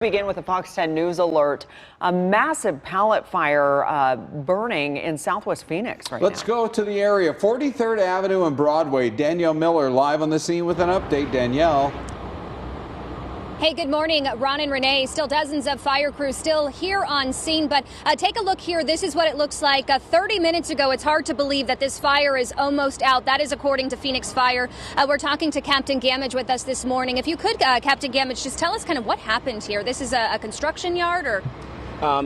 Begin with a Fox 10 News alert. A massive pallet fire burning in Southwest Phoenix right now. Let's go to the area, 43rd Avenue and Broadway. Danielle Miller live on the scene with an update. Danielle. Hey, good morning, Ron and Renee. Still dozens of fire crews still here on scene, but take a look here. This is what it looks like 30 minutes ago. It's hard to believe that this fire is almost out. That is according to Phoenix Fire. We're talking to Captain Gamage with us this morning. If you could, Captain Gamage, just tell us kind of what happened here. This is a construction yard, or?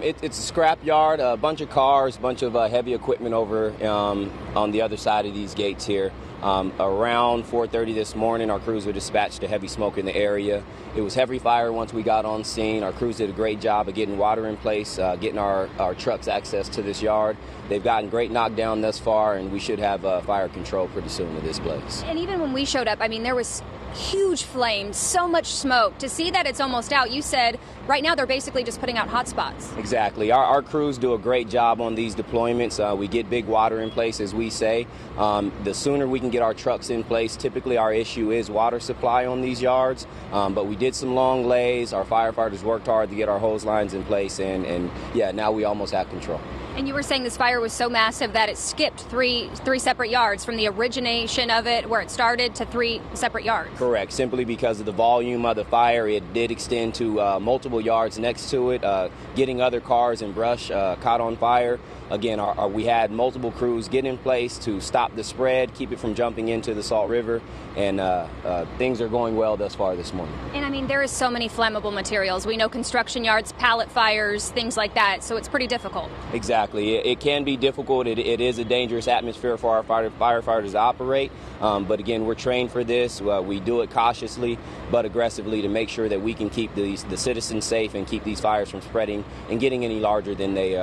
It's a scrap yard, a bunch of cars, a bunch of heavy equipment over on the other side of these gates here. Around 4:30 this morning, our crews were dispatched to heavy smoke in the area. It was heavy fire once we got on scene. Our crews did a great job of getting water in place, getting our trucks access to this yard. They've gotten great knockdown thus far, and we should have fire control pretty soon to this place. And even when we showed up, I mean, there was huge flames, so much smoke. To see that it's almost out, you said right now they're basically just putting out hot spots. Exactly. Our crews do a great job on these deployments. We get big water in place, as we say. The sooner we can get our trucks in place, typically our issue is water supply on these yards, but we did some long lays. Our firefighters worked hard to get our hose lines in place, and yeah, now we almost have control. And you were saying this fire was so massive that it skipped three separate yards from the origination of it, where it started, to 3 separate yards. Correct. Simply because of the volume of the fire, it did extend to multiple yards next to it, getting other cars and brush caught on fire. Again, we had multiple crews get in place to stop the spread, keep it from jumping into the Salt River, and things are going well thus far this morning. And I mean, there is so many flammable materials. We know construction yards, pallet fires, things like that, so it's pretty difficult. Exactly. It can be difficult. It is a dangerous atmosphere for our firefighters to operate, but again, we're trained for this. We do it cautiously but aggressively to make sure that we can keep the citizens safe and keep these fires from spreading and getting any larger than they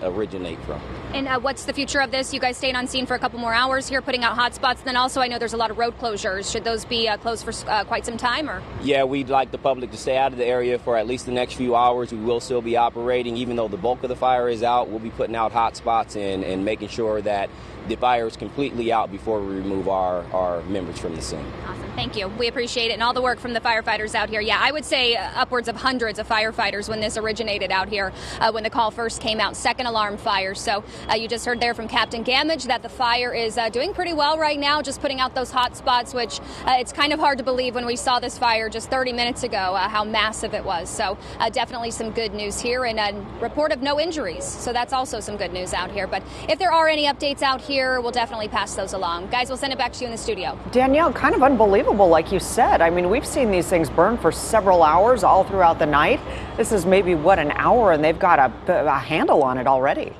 originate from. And what's the future of this? You guys staying on scene for a couple more hours here, putting out hot spots. Then also, I know there's a lot of road closures. Should those be closed for quite some time, or? Yeah, we'd like the public to stay out of the area for at least the next few hours. We will still be operating, even though the bulk of the fire is out. We'll be putting out hot spots and making sure that the fire is completely out before we remove our members from the scene. Awesome. Thank you. We appreciate it. And all the work from the firefighters out here. Yeah, I would say upwards of hundreds of firefighters when this originated out here, when the call first came out. Second alarm fire. So you just heard there from Captain Gamage that the fire is doing pretty well right now, just putting out those hot spots, which it's kind of hard to believe when we saw this fire just 30 minutes ago, how massive it was. So definitely some good news here, and a report of no injuries. So that's also some good news out here. But if there are any updates out here, we'll definitely pass those along. Guys, we'll send it back to you in the studio. Danielle, kind of unbelievable, like you said. I mean, we've seen these things burn for several hours all throughout the night. This is maybe, what, an hour, and they've got a handle on it already.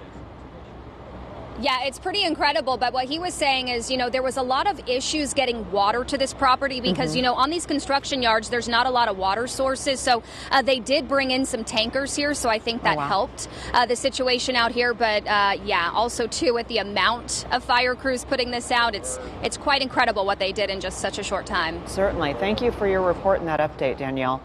Yeah, it's pretty incredible. But what he was saying is, you know, there was a lot of issues getting water to this property because, you know, on these construction yards, there's not a lot of water sources. So they did bring in some tankers here. So I think that helped the situation out here. But yeah, also, too, with the amount of fire crews putting this out, it's quite incredible what they did in just such a short time. Certainly. Thank you for your report and that update, Danielle.